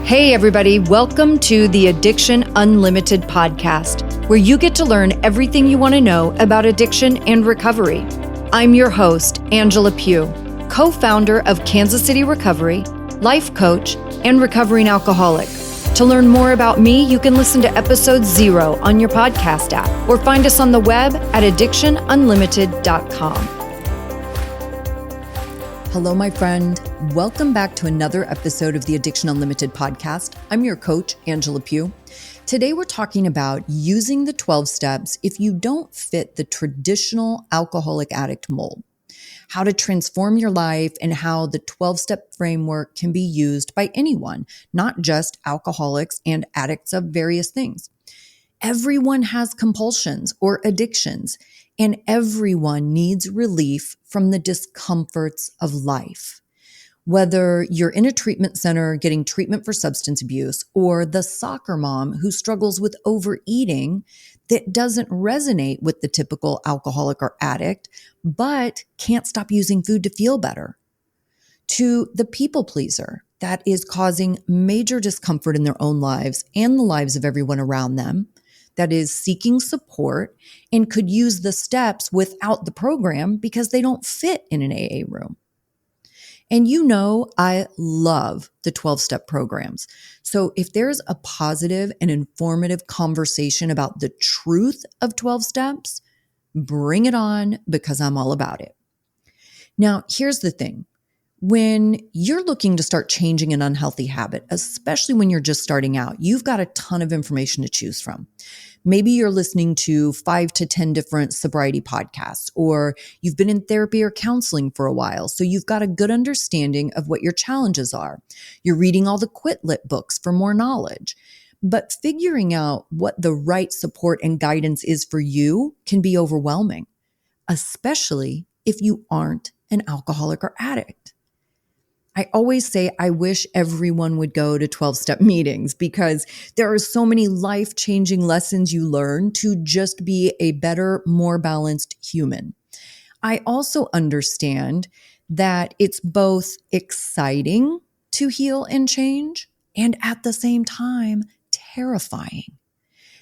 Hey everybody, welcome to the Addiction Unlimited podcast, where you get to learn everything you want to know about addiction and recovery. I'm your host, Angela Pugh, co-founder of Kansas City Recovery, life coach, and recovering alcoholic. To learn more about me, you can listen to episode 0 on your podcast app or find us on the web at addictionunlimited.com. Hello, my friend. Welcome back to another episode of the Addiction Unlimited podcast. I'm your coach, Angela Pugh. Today, we're talking about using the 12 steps if you don't fit the traditional alcoholic addict mold, how to transform your life, and how the 12-step framework can be used by anyone, not just alcoholics and addicts of various things. Everyone has compulsions or addictions, and everyone needs relief from the discomforts of life. Whether you're in a treatment center getting treatment for substance abuse or the soccer mom who struggles with overeating that doesn't resonate with the typical alcoholic or addict, but can't stop using food to feel better, to the people pleaser that is causing major discomfort in their own lives and the lives of everyone around them, that is seeking support and could use the steps without the program because they don't fit in an AA room. And you know, I love the 12-step programs. So if there's a positive and informative conversation about the truth of 12 steps, bring it on because I'm all about it. Now, here's the thing. When you're looking to start changing an unhealthy habit, especially when you're just starting out, you've got a ton of information to choose from. Maybe you're listening to 5 to 10 different sobriety podcasts, or you've been in therapy or counseling for a while, so you've got a good understanding of what your challenges are. You're reading all the Quit Lit books for more knowledge. But figuring out what the right support and guidance is for you can be overwhelming, especially if you aren't an alcoholic or addict. I always say I wish everyone would go to 12-step meetings because there are so many life-changing lessons you learn to just be a better, more balanced human. I also understand that it's both exciting to heal and change and at the same time terrifying.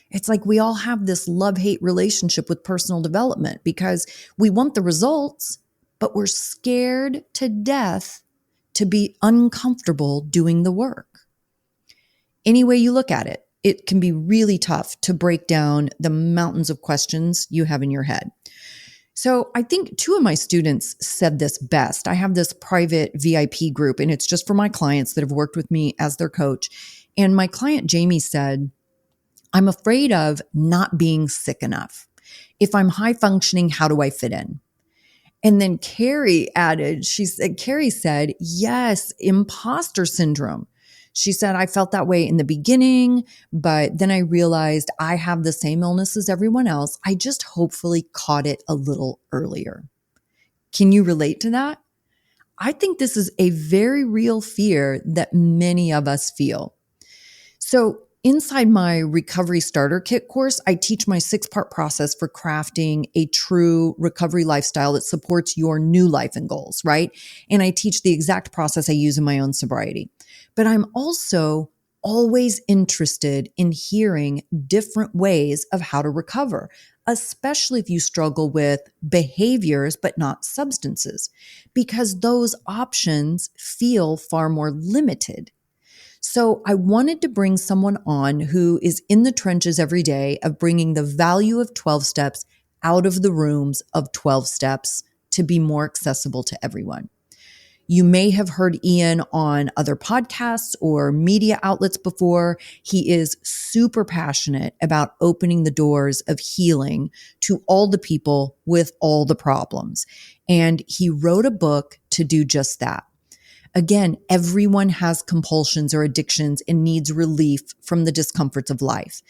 It's like we all have this love-hate relationship with personal development because we want the results, but we're scared to death to be uncomfortable doing the work. Any way you look at it, it can be really tough to break down the mountains of questions you have in your head. So I think 2 of my students said this best. I have this private VIP group, and it's just for my clients that have worked with me as their coach. And my client, Jamie, said, I'm afraid of not being sick enough. If I'm high functioning, how do I fit in? And then Carrie said, yes, imposter syndrome. She said, I felt that way in the beginning, but then I realized I have the same illness as everyone else. I just hopefully caught it a little earlier. Can you relate to that? I think this is a very real fear that many of us feel. So inside my Recovery Starter Kit course, I teach my 6-part process for crafting a true recovery lifestyle that supports your new life and goals, right? And I teach the exact process I use in my own sobriety. But I'm also always interested in hearing different ways of how to recover, especially if you struggle with behaviors but not substances, because those options feel far more limited. So I wanted to bring someone on who is in the trenches every day of bringing the value of 12 steps out of the rooms of 12 steps to be more accessible to everyone. You may have heard Ian on other podcasts or media outlets before. He is super passionate about opening the doors of healing to all the people with all the problems. And he wrote a book to do just that. Again, everyone has compulsions or addictions and needs relief from the discomforts of life.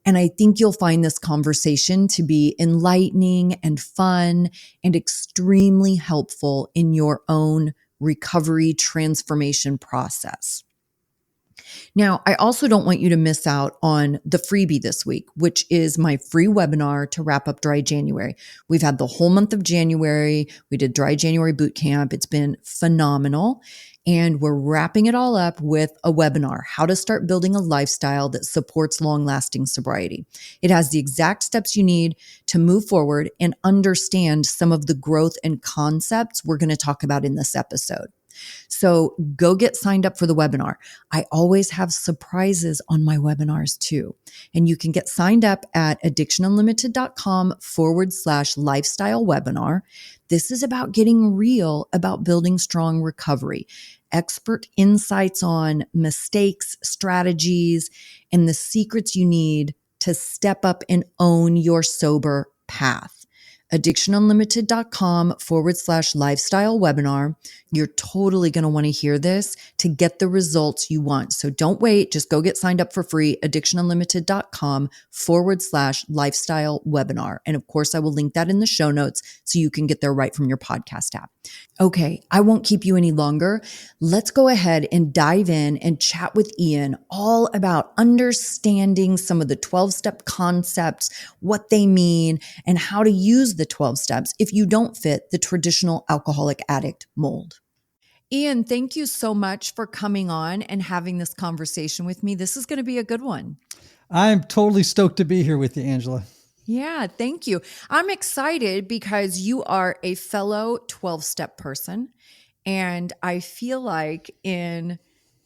And I think you'll find this conversation to be enlightening and fun and extremely helpful in your own recovery transformation process. Now, I also don't want you to miss out on the freebie this week, which is my free webinar to wrap up Dry January. We've had the whole month of January. We did Dry January boot camp. It's been phenomenal. And we're wrapping it all up with a webinar, how to start building a lifestyle that supports long-lasting sobriety. It has the exact steps you need to move forward and understand some of the growth and concepts we're going to talk about in this episode. So go get signed up for the webinar. I always have surprises on my webinars too. And you can get signed up at addictionunlimited.com/lifestyle webinar. This is about getting real about building strong recovery, expert insights on mistakes, strategies, and the secrets you need to step up and own your sober path. addictionunlimited.com/lifestyle webinar. You're totally going to want to hear this to get the results you want. So don't wait. Just go get signed up for free. addictionunlimited.com/lifestyle webinar. And of course, I will link that in the show notes so you can get there right from your podcast app. Okay, I won't keep you any longer. Let's go ahead and dive in and chat with Ian all about understanding some of the 12-step concepts, what they mean, and how to use the 12 steps if you don't fit the traditional alcoholic addict mold. Ian, thank you so much for coming on and having this conversation with me. This is going to be a good one. I'm totally stoked to be here with you, Angela. Yeah, thank you. I'm excited because you are a fellow 12-step person. And I feel like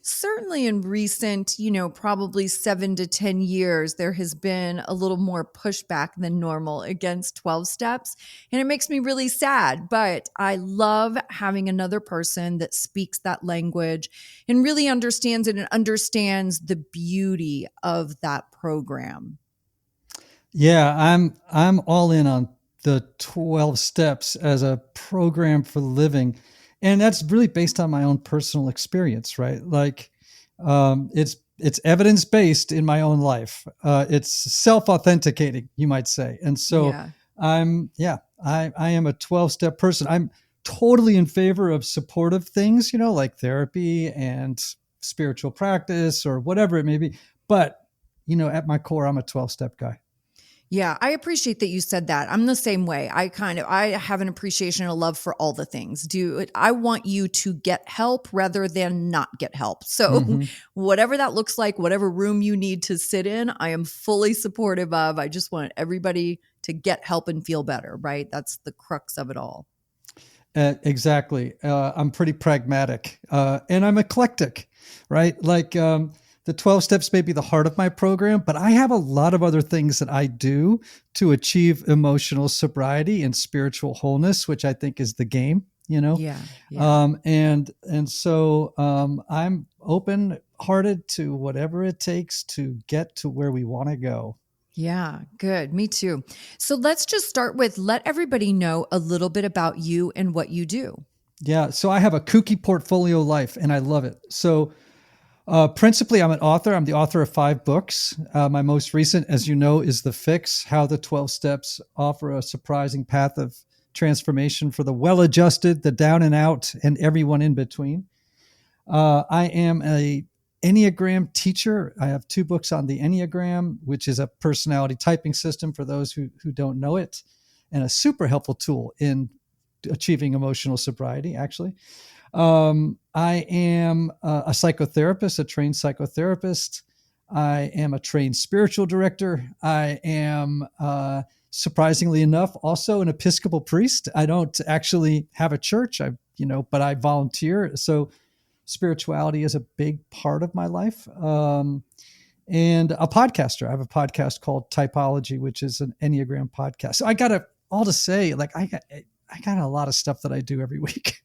certainly in recent, probably 7 to 10 years, there has been a little more pushback than normal against 12 steps. And it makes me really sad, but I love having another person that speaks that language and really understands it and understands the beauty of that program. Yeah, I'm all in on the 12 steps as a program for living. And that's really based on my own personal experience, right? Like it's evidence-based in my own life. It's self-authenticating, you might say. And so Yeah. I am a 12-step person. I'm totally in favor of supportive things, like therapy and spiritual practice or whatever it may be. But, at my core, I'm a 12-step guy. Yeah, I appreciate that you said that. I'm the same way. I have an appreciation and a love for all the things. I want you to get help rather than not get help. So whatever that looks like, whatever room you need to sit in, I am fully supportive of. I just want everybody to get help and feel better, right? That's the crux of it all. Exactly. I'm pretty pragmatic and I'm eclectic, right? Like, the 12 steps may be the heart of my program, but I have a lot of other things that I do to achieve emotional sobriety and spiritual wholeness, which I think is the game, Yeah. So I'm open-hearted to whatever it takes to get to where we want to go. Yeah, good. Me too. So let's just start with let everybody know a little bit about you and what you do. Yeah. So I have a kooky portfolio life and I love it. So principally, I'm an author. I'm the author of 5 books. My most recent, as you know, is The Fix, How the 12 Steps Offer a Surprising Path of Transformation for the Well-Adjusted, the Down and Out, and everyone in between. I am a Enneagram teacher. I have 2 books on the Enneagram, which is a personality typing system for those who don't know it, and a super helpful tool in achieving emotional sobriety, actually. I am a psychotherapist, a trained psychotherapist. I am a trained spiritual director. I am, surprisingly enough, also an Episcopal priest. I don't actually have a church, but I volunteer. So spirituality is a big part of my life. And a podcaster. I have a podcast called Typology, which is an Enneagram podcast. So I got all to say, like I got a lot of stuff that I do every week.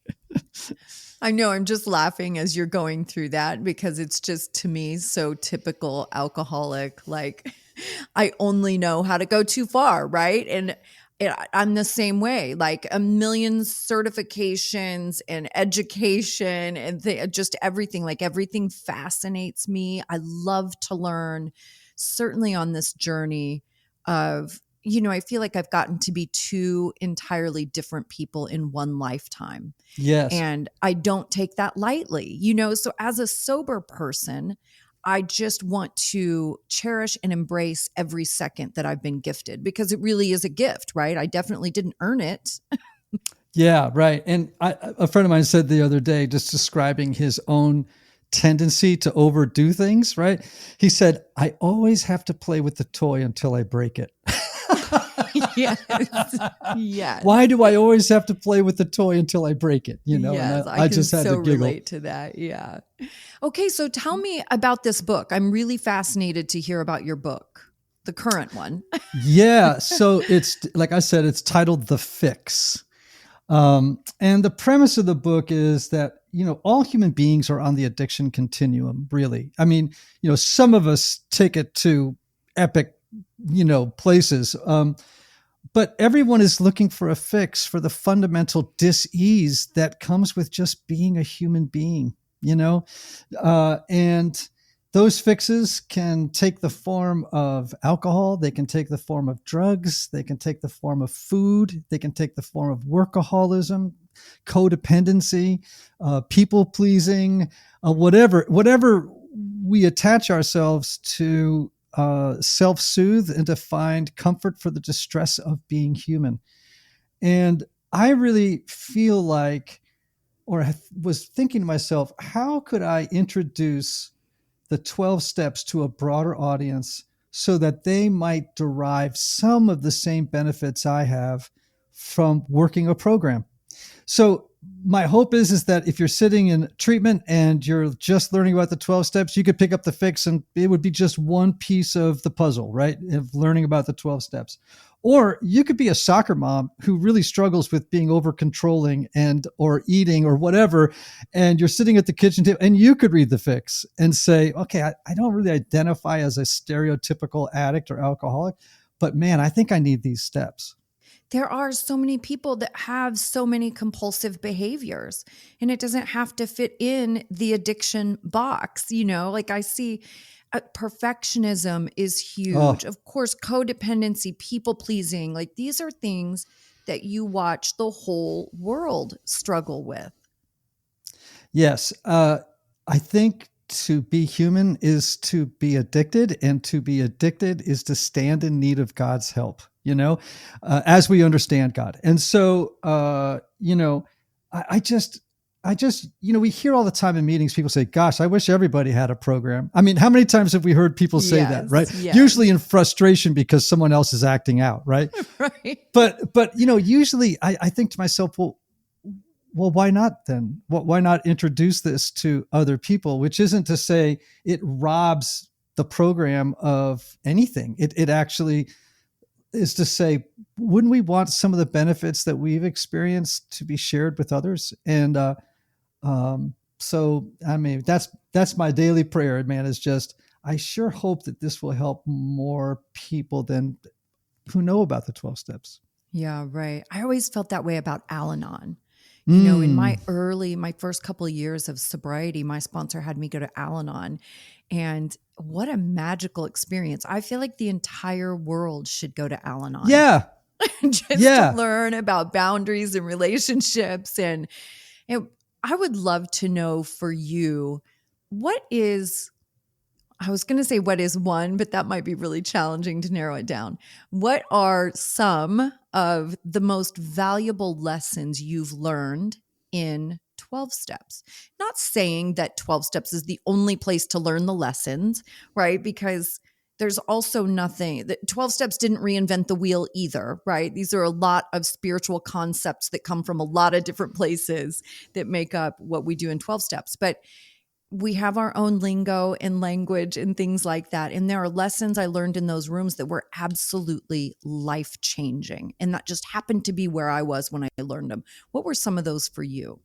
I know I'm just laughing as you're going through that because it's just to me so typical alcoholic. Like I only know how to go too far, right? And I'm the same way, like a million certifications and education and just everything, like everything fascinates me. I love to learn, certainly on this journey of, I feel like I've gotten to be 2 entirely different people in one lifetime. Yes. And I don't take that lightly, so as a sober person, I just want to cherish and embrace every second that I've been gifted because it really is a gift, right? I definitely didn't earn it. Yeah, right. And a friend of mine said the other day, just describing his own tendency to overdo things, right? He said, I always have to play with the toy until I break it. Yes. Yes. Why do I always have to play with the toy until I break it? And Yes, I I can just had so to giggle. relate to that. Yeah. Okay, so tell me about this book. I'm really fascinated to hear about your book, the current one. Yeah. So it's, like I said, it's titled The Fix. And the premise of the book is that, all human beings are on the addiction continuum, really. I mean, some of us take it to epic, places. But everyone is looking for a fix for the fundamental dis-ease that comes with just being a human being, and those fixes can take the form of alcohol. They can take the form of drugs. They can take the form of food. They can take the form of workaholism, codependency, people pleasing, whatever we attach ourselves to self-soothe and to find comfort for the distress of being human. And I really feel like, or was thinking to myself, how could I introduce the 12 steps to a broader audience so that they might derive some of the same benefits I have from working a program? So my hope is that if you're sitting in treatment and you're just learning about the 12 steps, you could pick up the fix and it would be just one piece of the puzzle, right? Of learning about the 12 steps. Or you could be a soccer mom who really struggles with being over controlling and or eating or whatever. And you're sitting at the kitchen table and you could read the fix and say, okay, I don't really identify as a stereotypical addict or alcoholic, but man, I think I need these steps. There are so many people that have so many compulsive behaviors, and it doesn't have to fit in the addiction box. Like I see perfectionism is huge. Oh, Of course, codependency, people pleasing, like these are things that you watch the whole world struggle with. yes. I think to be human is to be addicted, and to be addicted is to stand in need of God's help, as we understand God. And so, I just, we hear all the time in meetings, people say, gosh, I wish everybody had a program. I mean, how many times have we heard people say that, right? Yes, yes. Usually in frustration because someone else is acting out, right? Right. But usually I think to myself, well, why not then? Why not introduce this to other people? Which isn't to say it robs the program of anything. It actually is to say, wouldn't we want some of the benefits that we've experienced to be shared with others? And so, I mean, that's my daily prayer, man. Is just I sure hope that this will help more people than who know about the 12 steps. Yeah, right. I always felt that way about Al-Anon. In Mm. my first couple of years of sobriety, my sponsor had me go to Al-Anon. And what a magical experience. I feel like the entire world should go to Al-Anon Yeah. just to Yeah. learn about boundaries and relationships. And I would love to know for you, what is I was going to say what is one, but that might be really challenging to narrow it down. What are some of the most valuable lessons you've learned in 12 steps? Not saying that 12 steps is the only place to learn the lessons, right? Because there's also nothing that 12 steps didn't reinvent the wheel either, right? These are a lot of spiritual concepts that come from a lot of different places that make up what we do in 12 steps. But we have our own lingo and language and things like that. And there are lessons I learned in those rooms that were absolutely life changing. And that just happened to be where I was when I learned them. What were some of those for you?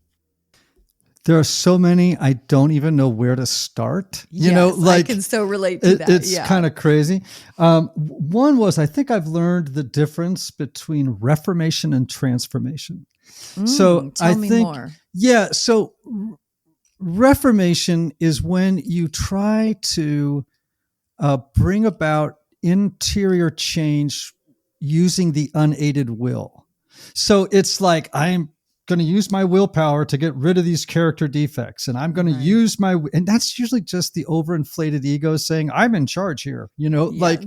There are so many, I don't even know where to start. Yes, I can so relate to that. It's Yeah. kind of crazy. One was, I think I've learned the difference between reformation and transformation. So Tell me more. yeah. So reformation is when you try to bring about interior change using the unaided will. So it's like, I'm going to use my willpower to get rid of these character defects, and I'm going to Right. use and that's usually just the overinflated ego saying, I'm in charge here, Yeah.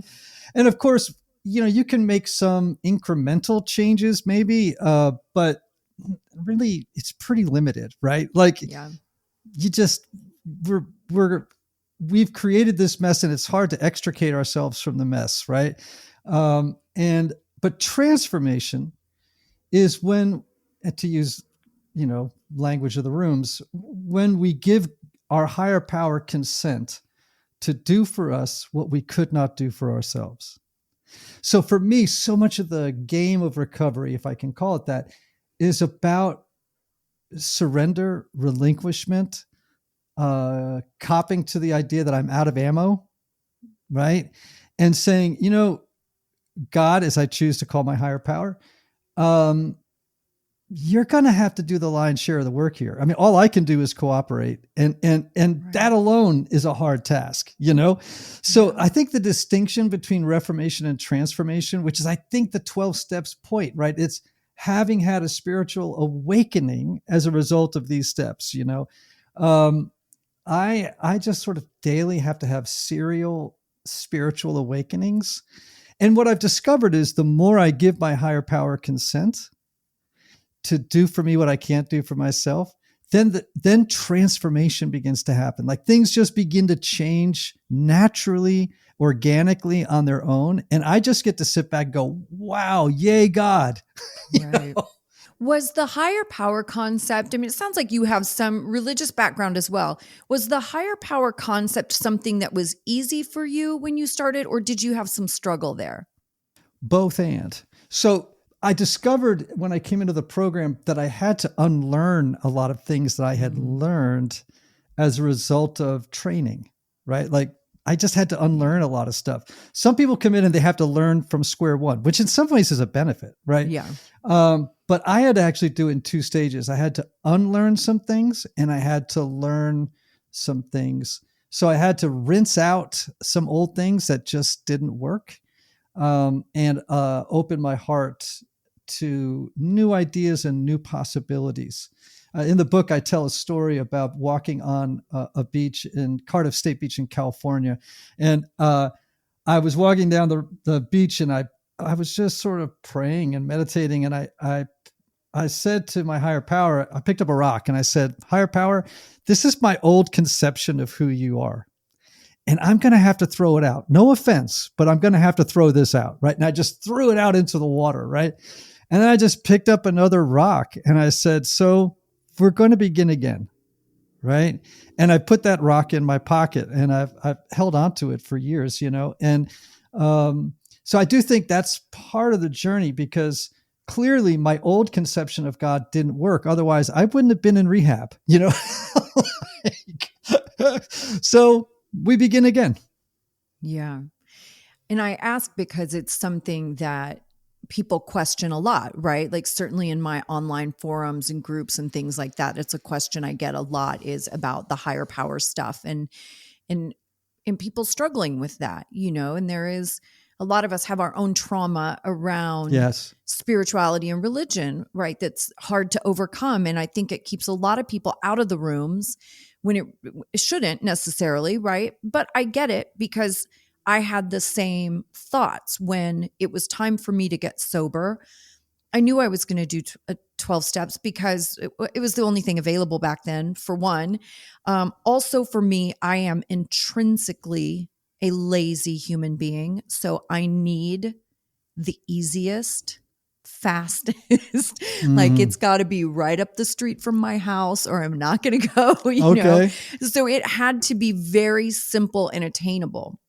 and of course, you can make some incremental changes maybe, but really, it's pretty limited, right? Like Yeah. you just, we're, we're, we've created this mess and it's hard to extricate ourselves from the mess, right? But transformation is when, to use, language of the rooms, when we give our higher power consent to do for us what we could not do for ourselves. So for me, so much of the game of recovery, if I can call it that, is about surrender, relinquishment, copping to the idea that I'm out of ammo, right? And saying, God, as I choose to call my higher power, um, you're going to have to do the lion's share of the work here. I mean, all I can do is cooperate, and that Right. alone is a hard task, So Yeah. I think the distinction between reformation and transformation, which is, I think, the 12 steps point, right? It's having had a spiritual awakening as a result of these steps, Um, I just sort of daily have to have serial spiritual awakenings. And what I've discovered is the more I give my higher power consent to do for me what I can't do for myself, then transformation begins to happen. Like things just begin to change naturally, organically on their own. And I just get to sit back and go, wow, yay, God. Right. Was the higher power concept, I mean, it sounds like you have some religious background as well. Was the higher power concept something that was easy for you when you started, or did you have some struggle there? Both and. So I discovered when I came into the program that I had to unlearn a lot of things that I had Mm, learned as a result of training, right? Like I just had to yeah. unlearn a lot of stuff. Some people come in and they have to learn from square one, which in some ways is a benefit, right? Yeah. But I had to actually do it in two stages. I had to unlearn some things and I had to learn some things. So I had to rinse out some old things that just didn't work, and open my heart to new ideas and new possibilities. In the book, I tell a story about walking on a beach in Cardiff State Beach in California. And I was walking down the beach and I was just sort of praying and meditating. And I said to my higher power, I picked up a rock and I said, higher power, this is my old conception of who you are, and I'm going to have to throw it out. No offense, but I'm going to have to throw this out. Right. And I just threw it out into the water. Right. And then I just picked up another rock and I said, so we're going to begin again. Right. And I put that rock in my pocket and I've held on to it for years, and, so I do think that's part of the journey, because clearly my old conception of God didn't work. Otherwise I wouldn't have been in rehab. So we begin again. Yeah. And I ask because it's something that people question a lot, right? Like certainly in my online forums and groups and things like that, it's a question I get a lot is about the higher power stuff and and people struggling with that, and there is a lot of us have our own trauma around Yes. spirituality and religion, right? That's hard to overcome. And I think it keeps a lot of people out of the rooms when it shouldn't necessarily, right? But I get it because I had the same thoughts when it was time for me to get sober. I knew I was going to do 12 steps because it was the only thing available back then, for one. Also, for me, I am intrinsically a lazy human being. So I need the easiest, fastest, like Mm. it's got to be right up the street from my house or I'm not going to go. Okay. So it had to be very simple and attainable.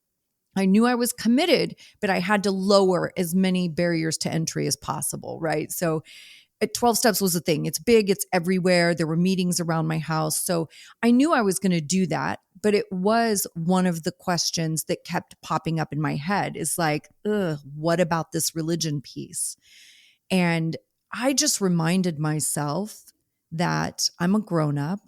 I knew I was committed, but I had to lower as many barriers to entry as possible, right? So 12 steps was a thing. It's big, it's everywhere. There were meetings around my house. So I knew I was going to do that, but it was one of the questions that kept popping up in my head is like, ugh, what about this religion piece? And I just reminded myself that I'm a grown up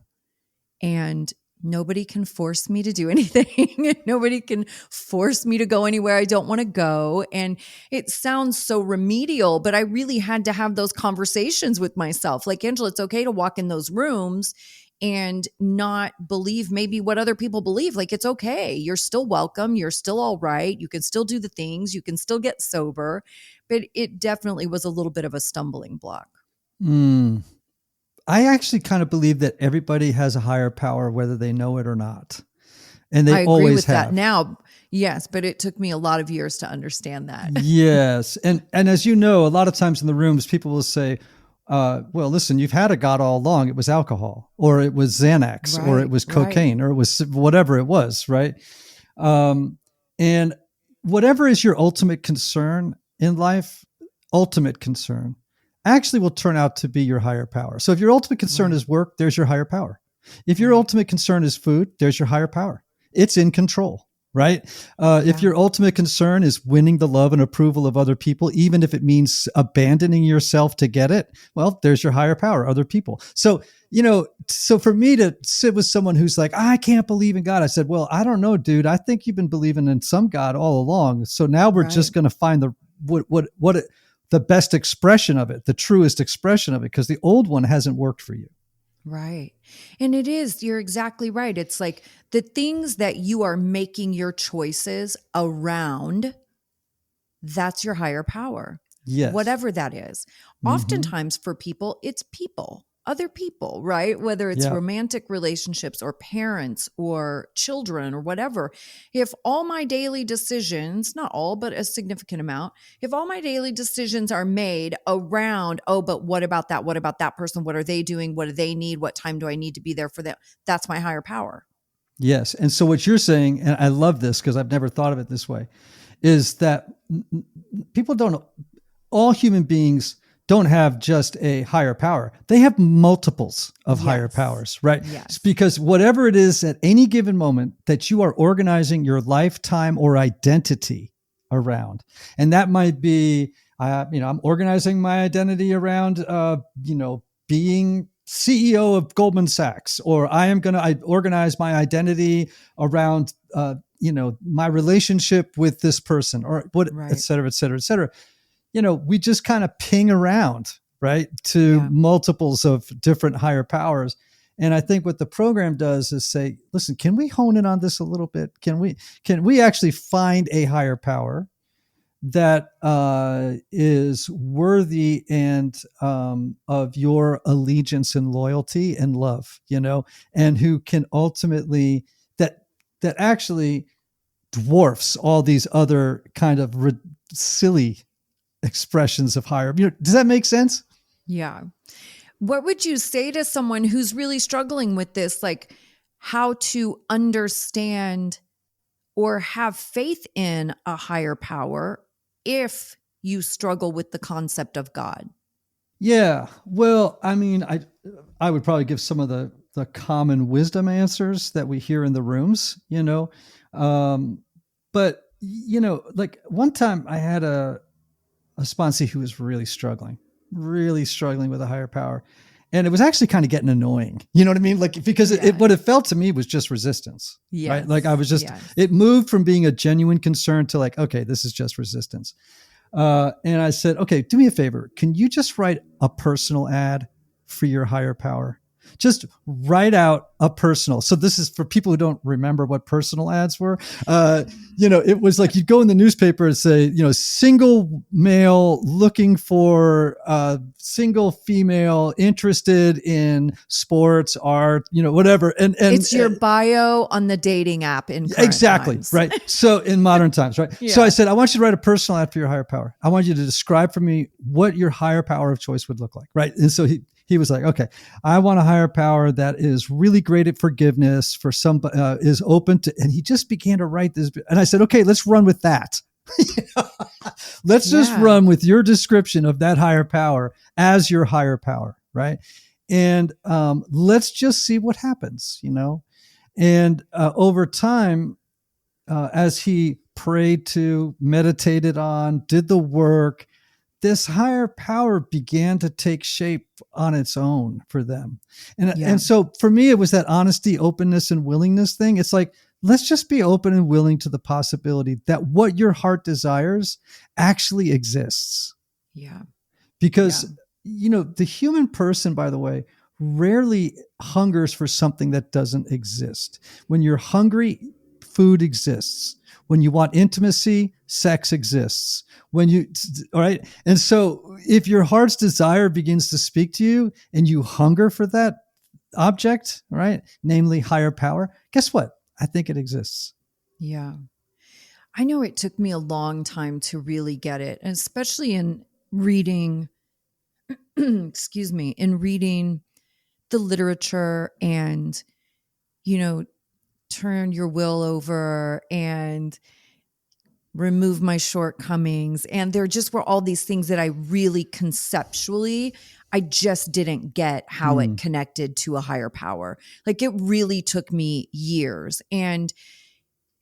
and nobody can force me to do anything. Nobody can force me to go anywhere I don't want to go. And it sounds so remedial, but I really had to have those conversations with myself. Like, Angela, it's okay to walk in those rooms and not believe maybe what other people believe. Like, it's okay. You're still welcome. You're still all right. You can still do the things. You can still get sober. But it definitely was a little bit of a stumbling block. Mm. I actually kind of believe that everybody has a higher power, whether they know it or not. And they I agree always with that have. now. Yes, but it took me a lot of years to understand that. Yes. And as you know, a lot of times in the rooms, people will say, well, listen, you've had a God all along. It was alcohol, or it was Xanax, or it Right, was right, cocaine, or it was whatever it was, right? And whatever is your ultimate concern in life, ultimate concern, actually will turn out to be your higher power. So if your ultimate concern right, is work, there's your higher power. If your right. ultimate concern is food, there's your higher power. It's in control, right? If Yeah, your ultimate concern is winning the love and approval of other people, even if it means abandoning yourself to get it, well, there's your higher power, other people. So, so for me to sit with someone who's like, I can't believe in God, I said, well, I don't know, dude. I think you've been believing in some God all along. So now we're right. just going to find the best expression of it, the truest expression of it, because the old one hasn't worked for you. Right. And it is, you're exactly right. It's like the things that you are making your choices around, that's your higher power, Yes. whatever that is. Mm-hmm. Oftentimes for people, it's people, other people, right? Whether it's Yeah. romantic relationships or parents or children or whatever. If all my daily decisions, not all, but a significant amount, if all my daily decisions are made around, oh, but what about that? What about that person? What are they doing? What do they need? What time do I need to be there for them? That's my higher power. Yes. And so what you're saying, and I love this because I've never thought of it this way, is that people don't, all human beings don't have just a higher power. They have multiples of higher Yes. powers, right? It's Yes. because whatever it is at any given moment that you are organizing your lifetime or identity around, and that might be, I'm organizing my identity around, being CEO of Goldman Sachs, or I organize my identity around, my relationship with this person, or what, et Right. cetera, et cetera, et cetera. We just kind of ping around, right, to Yeah. multiples of different higher powers. And I think what the program does is say, listen, can we hone in on this a little bit? Can we actually find a higher power that is worthy and of your allegiance and loyalty and love, and who can ultimately that actually dwarfs all these other kind of silly expressions of higher. Does that make sense? Yeah. What would you say to someone who's really struggling with this, like how to understand or have faith in a higher power if you struggle with the concept of God? Yeah. Well, I mean, I would probably give some of the common wisdom answers that we hear in the rooms, um, but like one time I had a sponsee who was really struggling with a higher power. And it was actually kind of getting annoying. You know what I mean? Like, because Yeah. what it felt to me was just resistance, right? Like I Yes. was just, Yes. it moved from being a genuine concern to like, okay, this is just resistance. And I said, okay, do me a favor. Can you just write a personal ad for your higher power? Just write out a personal. So this is for people who don't remember what personal ads were. It was like you'd go in the newspaper and say, single male looking for single female interested in sports, art, whatever. And It's your bio on the dating app in current exactly. times. Right. So in modern times, right. Yeah. So I said, I want you to write a personal ad for your higher power. I want you to describe for me what your higher power of choice would look like. Right. And so he was like, okay, I want a higher power that is really great at forgiveness for some, is open to, and he just began to write this. And I said, okay, let's run with that. Let's just Yeah. run with your description of that higher power as your higher power. Right. And let's just see what happens, And over time, as he prayed to, meditated on, did the work, this higher power began to take shape on its own for them. And, Yeah. and so for me, it was that honesty, openness, and willingness thing. It's like, let's just be open and willing to the possibility that what your heart desires actually exists. Yeah. Because, the human person, by the way, rarely hungers for something that doesn't exist. When you're hungry food exists. When you want intimacy, sex exists. All right. And so if your heart's desire begins to speak to you and you hunger for that object, right, namely higher power, guess what? I think it exists. Yeah. I know it took me a long time to really get it, and especially in reading, excuse me, in reading the literature and, you know, turn your will over and remove my shortcomings. And there just were all these things that I really conceptually, I just didn't get how it Mm, connected to a higher power. Like it really took me years. And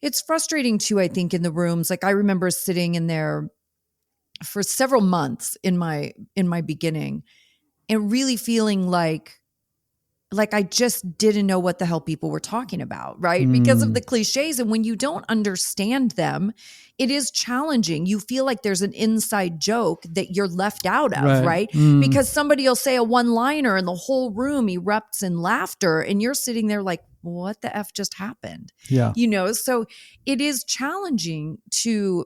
it's frustrating too, I think, in the rooms. Like I remember sitting in there for several months in my beginning and really feeling like I just didn't know what the hell people were talking about, right? Because of mm, the cliches. And when you don't understand them, it is challenging. You feel like there's an inside joke that you're left out of, right. right? Mm, Because somebody will say a one liner and the whole room erupts in laughter. And you're sitting there like, what the F just happened? yeah. So it is challenging to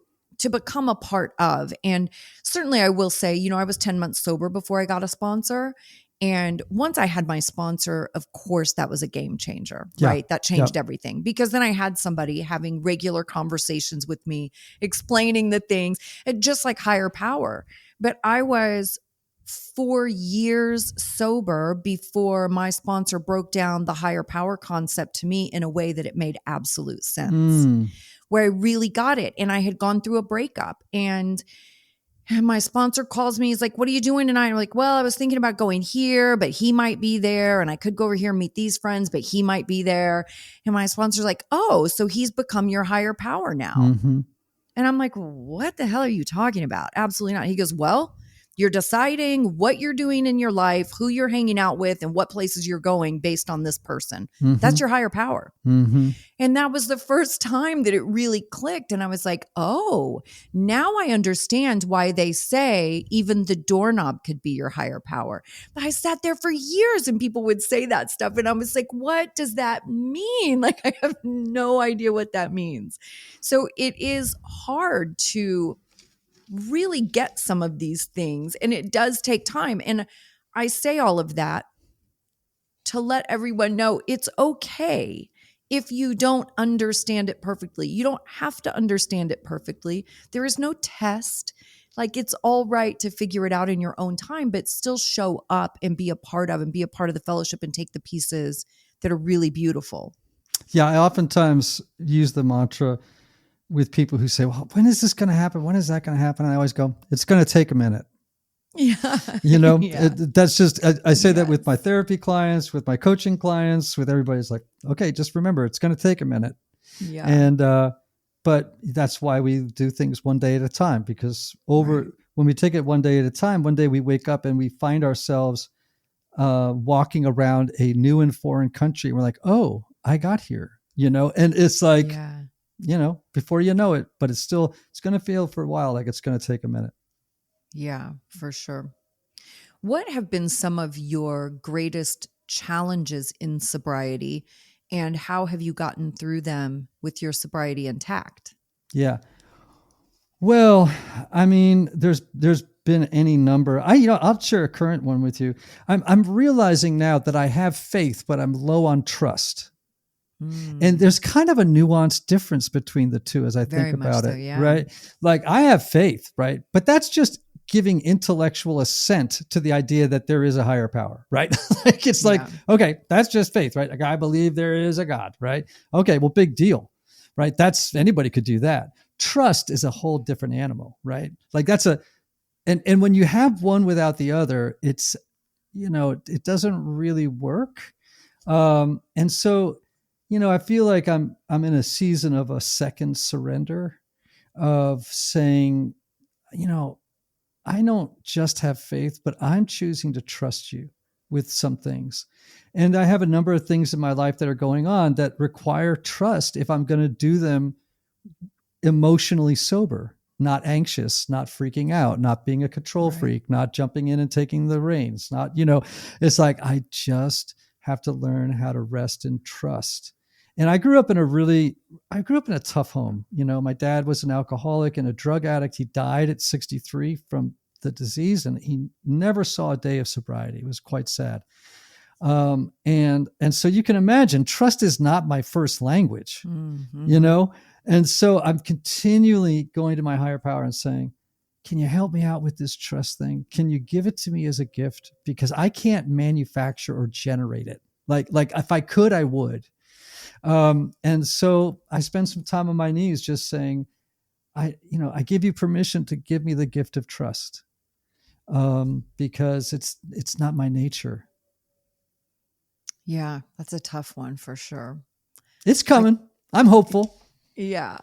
become a part of. And certainly I will say, I was 10 months sober before I got a sponsor. And once I had my sponsor, of course, that was a game changer, Yeah. right? That Yeah. changed everything because then I had somebody having regular conversations with me, explaining the things, and just like higher power. But I was 4 years sober before my sponsor broke down the higher power concept to me in a way that it made absolute sense, Mm, where I really got it. And I had gone through a breakup and my sponsor calls me. He's like, what are you doing tonight? I'm like, well, I was thinking about going here, but he might be there. And I could go over here and meet these friends, but he might be there. And my sponsor's like, oh, so he's become your higher power now. mm-hmm, And I'm like, what the hell are you talking about? Absolutely not. He goes, well, you're deciding what you're doing in your life, who you're hanging out with, and what places you're going based on this person. mm-hmm, That's your higher power. mm-hmm. And that was the first time that it really clicked. And I was like, oh, now I understand why they say even the doorknob could be your higher power. But I sat there for years and people would say that stuff. And I was like, what does that mean? Like, I have no idea what that means. So it is hard to really get some of these things. And it does take time. And I say all of that to let everyone know it's okay if you don't understand it perfectly. You don't have to understand it perfectly. There is no test. Like it's all right to figure it out in your own time, but still show up and be a part of the fellowship and take the pieces that are really beautiful. Yeah. I oftentimes use the mantra with people who say, well, when is this going to happen? When is that going to happen? And I always go, it's going to take a minute. Yeah. Yeah. That's just, I say that with my Yes. therapy clients, with my coaching clients, with everybody's like, okay, just remember, it's going to take a minute. Yeah. And, but that's why we do things one day at a time, because Right. when we take it one day at a time, one day we wake up and we find ourselves walking around a new and foreign country. And we're like, oh, I got here, and it's like, Yeah. before you know it, but it's going to feel for a while like it's going to take a minute. Yeah, for sure. What have been some of your greatest challenges in sobriety, and how have you gotten through them with your sobriety intact? Yeah. Well, I mean, there's been any number. I'll share a current one with you. I'm realizing now that I have faith, but I'm low on trust. And Mm, there's kind of a nuanced difference between the two as I think very much about so. it, Yeah. right? Like I have faith, right? But that's just giving intellectual assent to the idea that there is a higher power, right? Like it's like, Yeah. okay, that's just faith, right? Like I believe there is a God, right? Okay, well, big deal, right? That's anybody could do that. Trust is a whole different animal, right? Like and when you have one without the other, it's it doesn't really work. And so, I feel like I'm in a season of a second surrender of saying, you know, I don't just have faith, but I'm choosing to trust you with some things. And I have a number of things in my life that are going on that require trust if I'm going to do them emotionally sober, not anxious, not freaking out, not being a control Right. freak, not jumping in and taking the reins, not, it's like I just have to learn how to rest and trust. And I grew up in a really I grew up in a tough home. My dad was an alcoholic and a drug addict. He died at 63 from the disease, and he never saw a day of sobriety. It was quite sad. And so you can imagine, trust is not my first language, Mm-hmm. And so I'm continually going to my higher power and saying, can you help me out with this trust thing? Can you give it to me as a gift? Because I can't manufacture or generate it. Like if I could, I would. And so I spend some time on my knees just saying, I give you permission to give me the gift of trust, because it's not my nature. Yeah, that's a tough one for sure. It's I coming. I'm hopeful. Yeah.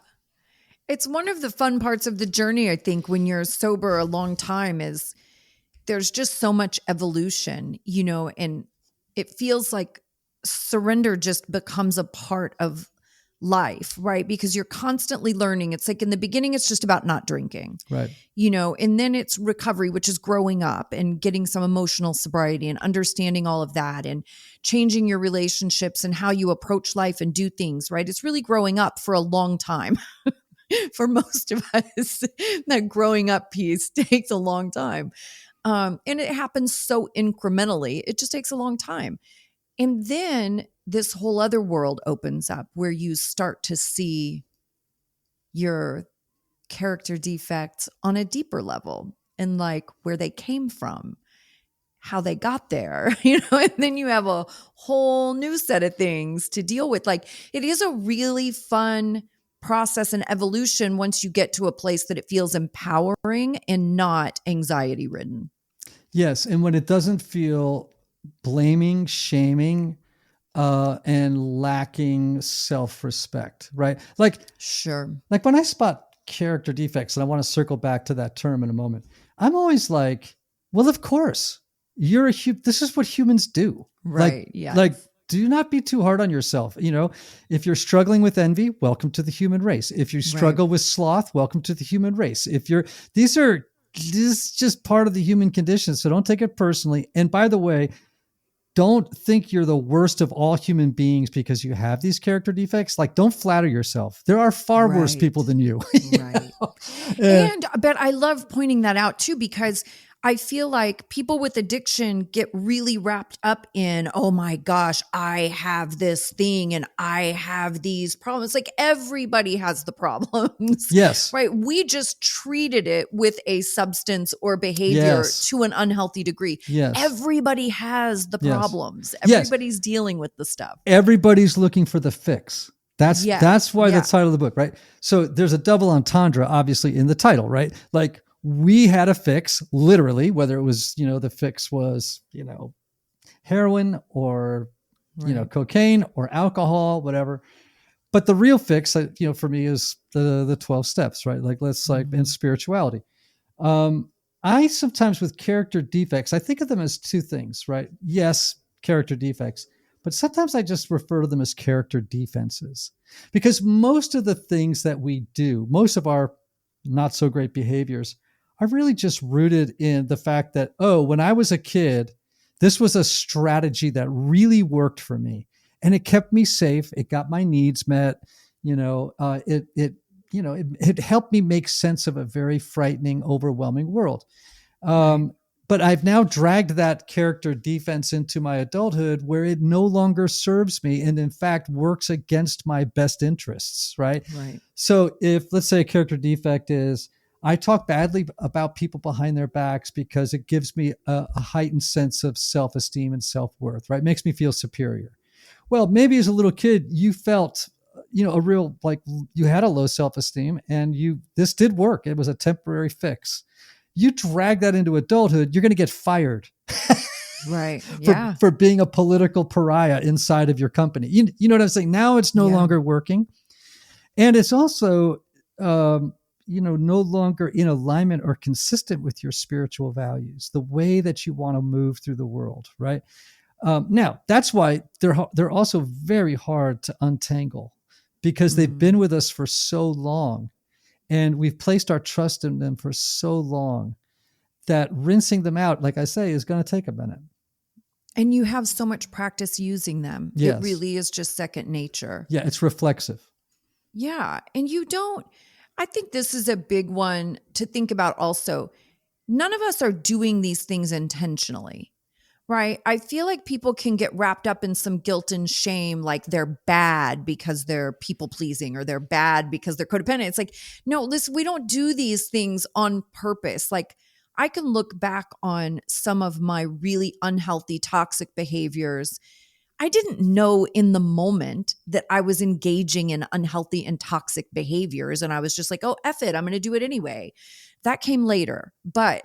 It's one of the fun parts of the journey, I think, when you're sober a long time is there's just so much evolution, and it feels like surrender just becomes a part of life, right? Because you're constantly learning. It's like in the beginning, it's just about not drinking, Right. and then it's recovery, which is growing up and getting some emotional sobriety and understanding all of that and changing your relationships and how you approach life and do things, right? It's really growing up for a long time. For most of us, that growing up piece takes a long time. And it happens so incrementally. It just takes a long time. And then this whole other world opens up where you start to see your character defects on a deeper level and like where they came from, how they got there, and then you have a whole new set of things to deal with. Like it is a really fun process and evolution once you get to a place that it feels empowering and not anxiety ridden. Yes. And when it doesn't feel blaming, shaming, and lacking self-respect, right? Sure. Like when I spot character defects, and I want to circle back to that term in a moment, I'm always like, well, of course, this is what humans do. Like, Right. Yeah. like, do not be too hard on yourself. If you're struggling with envy, welcome to the human race. If you Right. struggle with sloth, welcome to the human race. This is just part of the human condition. So don't take it personally. And by the way, don't think you're the worst of all human beings because you have these character defects. Like, don't flatter yourself. There are far worse people Right. than you. Right. But I love pointing that out too, because I feel like people with addiction get really wrapped up in, oh my gosh, I have this thing and I have these problems. Like everybody has the problems, Yes. right? We just treated it with a substance or behavior Yes. to an unhealthy degree. Yes. Everybody has the Yes. problems. Yes. Everybody's dealing with the stuff. Everybody's looking for the fix. That's Yes. why the Yeah. title of the book, right? So there's a double entendre, obviously, in the title, right? Like we had a fix, literally, whether it was, the fix was, heroin or, Right. cocaine or alcohol, whatever. But the real fix, for me is the 12 steps, right? Like in Mhm. spirituality. Um, I sometimes with character defects, I think of them as two things, right? Yes, character defects, but sometimes I just refer to them as character defenses because most of the things that we do, most of our not so great behaviors are really just rooted in the fact that, oh, when I was a kid, this was a strategy that really worked for me and it kept me safe. It got my needs met. It helped me make sense of a very frightening, overwhelming world. Right. But I've now dragged that character defense into my adulthood where it no longer serves me and in fact works against my best interests, right? Right. So if let's say a character defect is I talk badly about people behind their backs because it gives me a heightened sense of self-esteem and self-worth, right? It makes me feel superior. Well, maybe as a little kid, you felt, a real, like you had a low self-esteem and this did work. It was a temporary fix. You drag that into adulthood, you're going to get fired Right. for, Yeah. for being a political pariah inside of your company. You know what I'm saying? Now it's no Yeah. longer working. And it's also, no longer in alignment or consistent with your spiritual values, the way that you want to move through the world, right? Now, that's why they're also very hard to untangle because they've been Mm. with us for so long and we've placed our trust in them for so long that rinsing them out, like I say, is going to take a minute. And you have so much practice using them. It Yes. really is just second nature. Yeah, it's reflexive. Yeah. And I think this is a big one to think about also. None of us are doing these things intentionally. Right. I feel like people can get wrapped up in some guilt and shame, like they're bad because they're people pleasing or they're bad because they're codependent. It's like, no, listen, we don't do these things on purpose. Like, I can look back on some of my really unhealthy, toxic behaviors. I didn't know in the moment that I was engaging in unhealthy and toxic behaviors. And I was just like, oh, F it, I'm going to do it anyway. That came later. But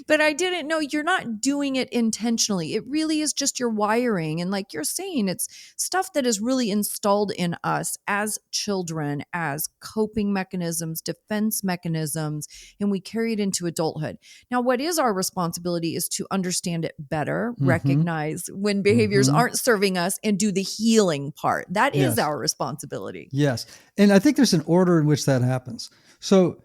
but I didn't know you're not doing it intentionally. It really is just your wiring. And like you're saying, it's stuff that is really installed in us as children, as coping mechanisms, defense mechanisms, and we carry it into adulthood. Now, what is our responsibility is to understand it better, Mm-hmm. recognize when behaviors Mm-hmm. aren't serving us, and do the healing part. That is Yes. our responsibility. Yes. And I think there's an order in which that happens. So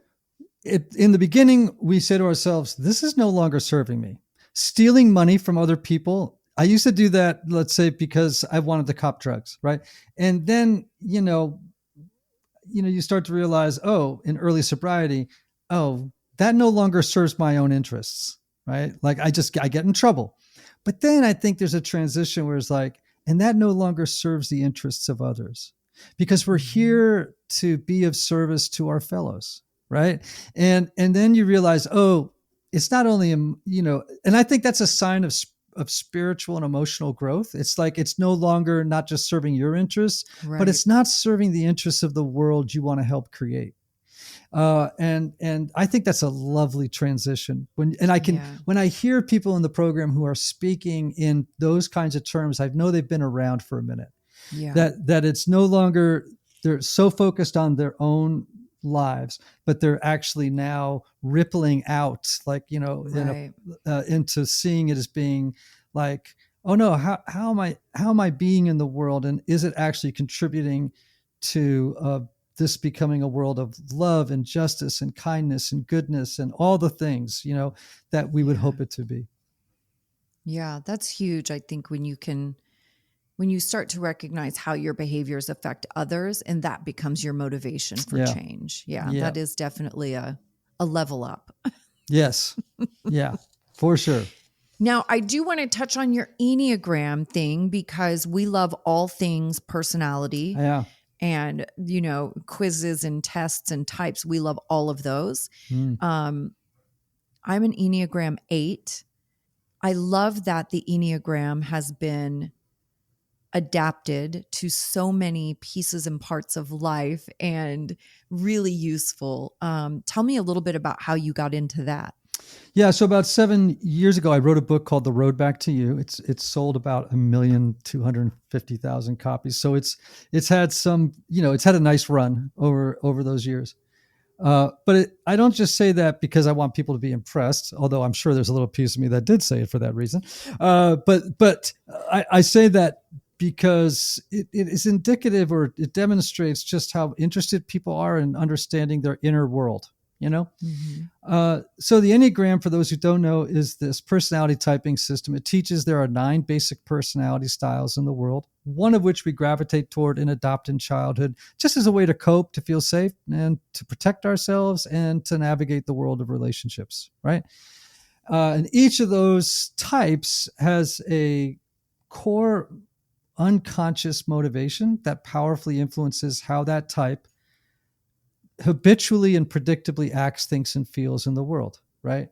in the beginning, we say to ourselves, this is no longer serving me. Stealing money from other people. I used to do that, let's say, because I wanted to cop drugs, right? And then, you start to realize, oh, in early sobriety, oh, that no longer serves my own interests, right? Like I get in trouble. But then I think there's a transition where it's like, and that no longer serves the interests of others because we're Mhm. here to be of service to our fellows, right? And then you realize, oh, it's not only, and I think that's a sign of spiritual and emotional growth. It's like it's no longer not just serving your interests, but Right. it's not serving the interests of the world you want to help create. And I think that's a lovely transition. Yeah. When I hear people in the program who are speaking in those kinds of terms, I know they've been around for a minute. Yeah. That it's no longer they're so focused on their own lives, but they're actually now rippling out, like Right. into seeing it as being like, oh no, how am I being in the world, and is it actually contributing to this becoming a world of love and justice and kindness and goodness and all the things that we would Yeah. hope it to be. Yeah. That's huge. I think when you start to recognize how your behaviors affect others and that becomes your motivation for Yeah. change. Yeah. Yeah. That is definitely a level up. Yes. Yeah. For sure. Now, I do want to touch on your Enneagram thing because we love all things personality Yeah. and, quizzes and tests and types. We love all of those. Mm. Um, I'm an Enneagram 8. I love that the Enneagram has been adapted to so many pieces and parts of life and really useful. Tell me a little bit about how you got into that. Yeah, so about 7 years ago, I wrote a book called "The Road Back to You." It's sold about 1,250,000 copies. So it's had some, it's had a nice run over those years. But I don't just say that because I want people to be impressed, although I'm sure there's a little piece of me that did say it for that reason. But I say that because it is indicative, or it demonstrates just how interested people are in understanding their inner world. You know, Mm-hmm. so the Enneagram, for those who don't know, is this personality typing system. It teaches there are 9 basic personality styles in the world, one of which we gravitate toward and adopt in childhood, just as a way to cope, to feel safe, and to protect ourselves and to navigate the world of relationships, right? And each of those types has a core unconscious motivation that powerfully influences how that type habitually and predictably acts, thinks, and feels in the world, right?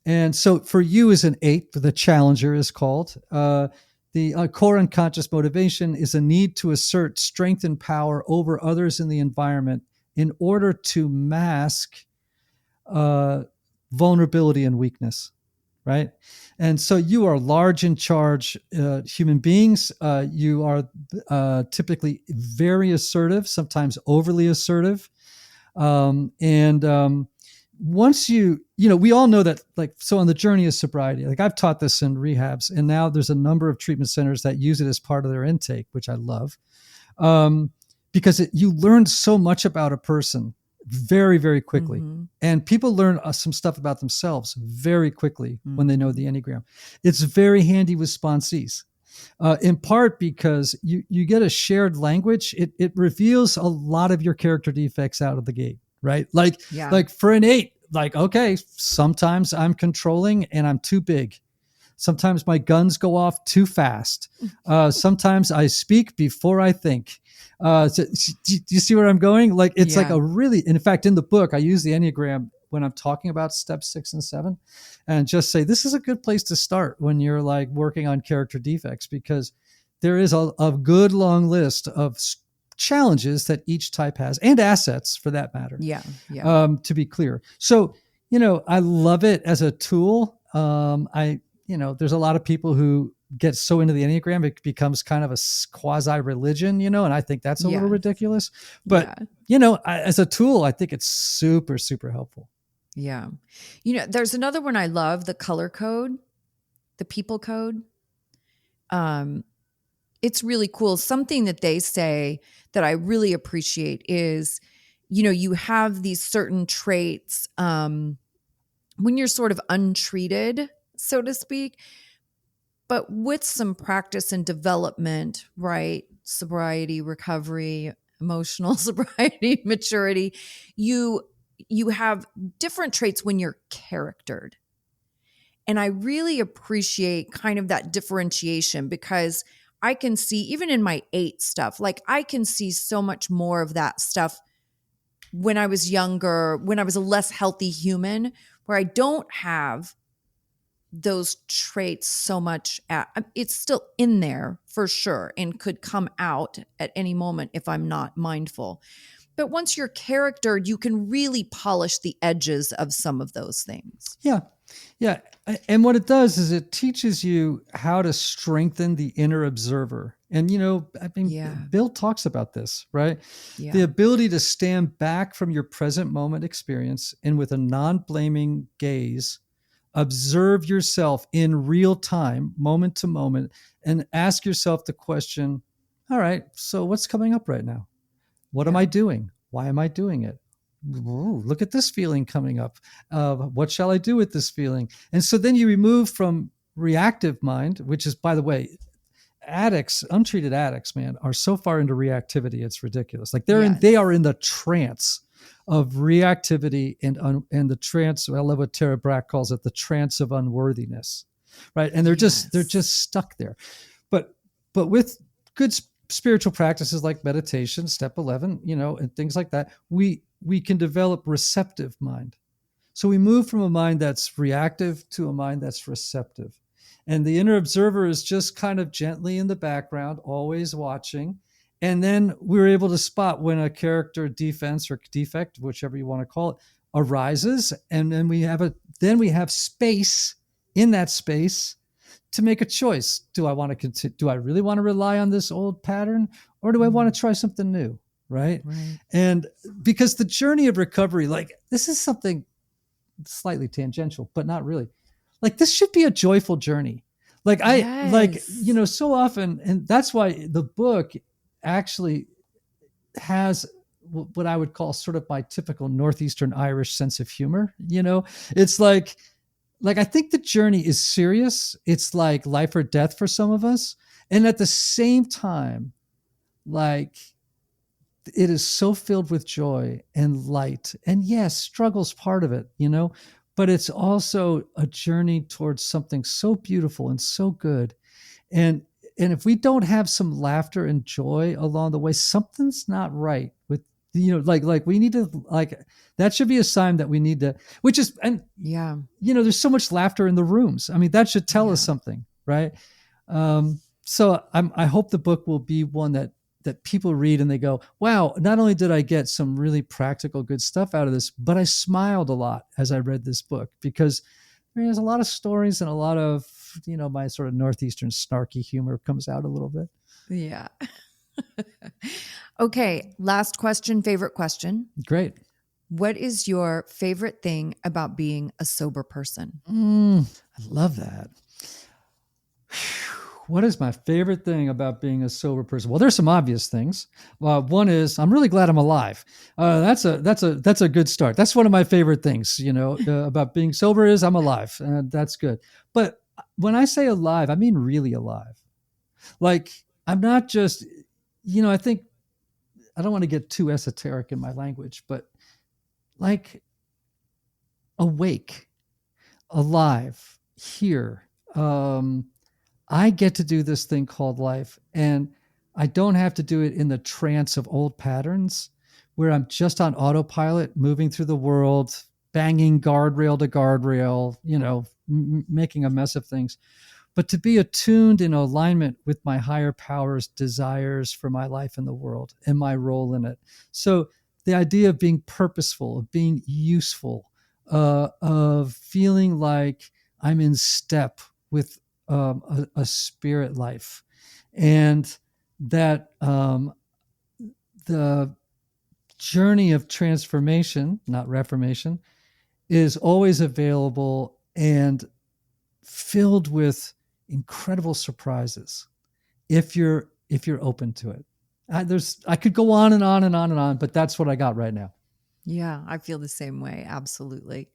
And so for you as an 8, the challenger is called, the core unconscious motivation is a need to assert strength and power over others in the environment in order to mask uh, vulnerability and weakness, right? And so you are large in charge human beings. You are typically very assertive, sometimes overly assertive. And once we all know that, like, so on the journey of sobriety, like I've taught this in rehabs, and now there's a number of treatment centers that use it as part of their intake, which I love. Um, because you learn so much about a person very, very quickly. Mm-hmm. And people learn some stuff about themselves very quickly when they know Mm-hmm. the Enneagram. It's very handy with sponsees. in part because you get a shared language. It reveals a lot of your character defects out of the gate, right? Yeah. Like for an 8, like, okay, sometimes I'm controlling and I'm too big. Sometimes my guns go off too fast. Sometimes I speak before I think. Do you see where I'm going? Like, it's like Yeah. a really, in fact, in the book, I use the Enneagram when I'm talking about step 6 and 7, and just say, this is a good place to start when you're like working on character defects, because there is a good long list of challenges that each type has, and assets for that matter. Yeah. Yeah. To be clear. So, I love it as a tool. There's a lot of people who get so into the Enneagram, it becomes kind of a quasi religion, and I think that's a little Yeah. ridiculous. But, Yeah. as a tool, I think it's super, super helpful. Yeah. There's another one I love, the color code, the people code. It's really cool. Something that they say that I really appreciate is, you have these certain traits when you're sort of untreated, so to speak, but with some practice and development, right? Sobriety, recovery, emotional sobriety, maturity, you have different traits when you're charactered. And I really appreciate kind of that differentiation, because I can see, even in my 8 stuff, like I can see so much more of that stuff when I was younger, when I was a less healthy human, where I don't have those traits so much. It's still in there for sure and could come out at any moment if I'm not mindful. But once you're charactered, you can really polish the edges of some of those things. Yeah. Yeah. And what it does is it teaches you how to strengthen the inner observer. And, Bill talks about this, right? Yeah. The ability to stand back from your present moment experience and with a non-blaming gaze, observe yourself in real time, moment to moment, and ask yourself the question, all right, so what's coming up right now? What am I doing? Why am I doing it? Ooh, look at this feeling coming up. What shall I do with this feeling? And so then you remove from reactive mind, which is, by the way, untreated addicts, man, are so far into reactivity, it's ridiculous. Like they are in the trance of reactivity and the trance. I love what Tara Brach calls it, the trance of unworthiness, right? And they're just stuck there. But with good spiritual practices like meditation, step 11, and things like that, we can develop receptive mind. So we move from a mind that's reactive to a mind that's receptive. And the inner observer is just kind of gently in the background, always watching. And then we're able to spot when a character defense or defect, whichever you want to call it, arises. And then we have space, in that space, to make a choice. Do I really want to rely on this old pattern, or do I want to try something new? Right. And because the journey of recovery, like, this is something slightly tangential, but not really. Like, this should be a joyful journey. Like so often, and that's why the book actually has what I would call sort of my typical Northeastern Irish sense of humor. It's like I think the journey is serious. It's like life or death for some of us. And at the same time, like, it is so filled with joy and light. And yes, struggle's part of it, but it's also a journey towards something so beautiful and so good. And if we don't have some laughter and joy along the way, something's not right with, like we need to, like, that should be a sign that we need to, there's so much laughter in the rooms. I mean, that should tell us something, right? So I hope the book will be one that people read and they go, wow, not only did I get some really practical good stuff out of this, but I smiled a lot as I read this book, because there's a lot of stories and a lot of, my sort of Northeastern snarky humor comes out a little bit. Yeah. Okay. Last question, favorite question. Great. What is your favorite thing about being a sober person? I love that. What is my favorite thing about being a sober person? Well, there's some obvious things. One is I'm really glad I'm alive. That's a good start. That's one of my favorite things, about being sober, is I'm alive. That's good. But when I say alive, I mean really alive. Like, I'm not just, I think I don't want to get too esoteric in my language, but like awake, alive, here. I get to do this thing called life, and I don't have to do it in the trance of old patterns where I'm just on autopilot, moving through the world, banging guardrail to guardrail, making a mess of things. But to be attuned in alignment with my higher power's desires for my life in the world and my role in it. So the idea of being purposeful, of being useful, of feeling like I'm in step with a spirit life, and that the journey of transformation, not reformation, is always available and filled with incredible surprises if you're open to it. I could go on and on and on and on, but that's what I got right now. Yeah, I feel the same way. Absolutely.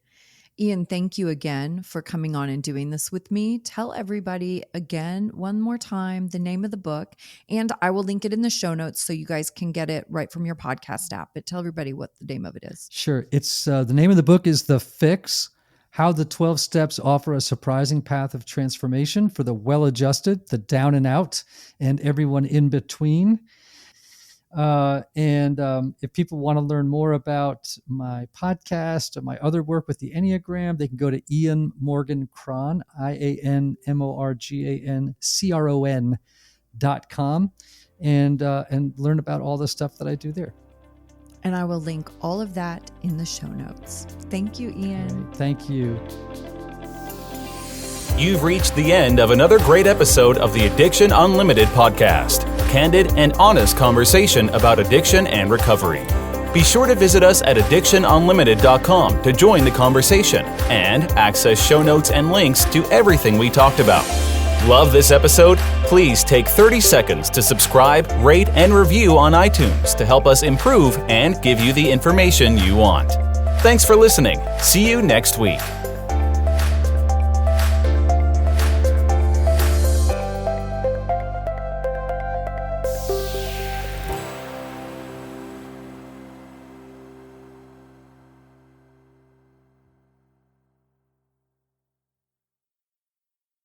Ian, thank you again for coming on and doing this with me. Tell everybody again, one more time, the name of the book, and I will link it in the show notes so you guys can get it right from your podcast app. But tell everybody what the name of it is. Sure. It's the name of the book is The Fix: How the 12 Steps Offer a Surprising Path of Transformation for the Well-Adjusted, the Down and Out, and everyone in between. If people want to learn more about my podcast or my other work with the Enneagram, they can go to Ian Morgan Cron, IANMORGANCRON.com, and learn about all the stuff that I do there. And I will link all of that in the show notes. Thank you, Ian. Right, thank you. You've reached the end of another great episode of the Addiction Unlimited podcast. Candid and honest conversation about addiction and recovery. Be sure to visit us at addictionunlimited.com to join the conversation and access show notes and links to everything we talked about. Love this episode? Please take 30 seconds to subscribe, rate, and review on iTunes to help us improve and give you the information you want. Thanks for listening. See you next week.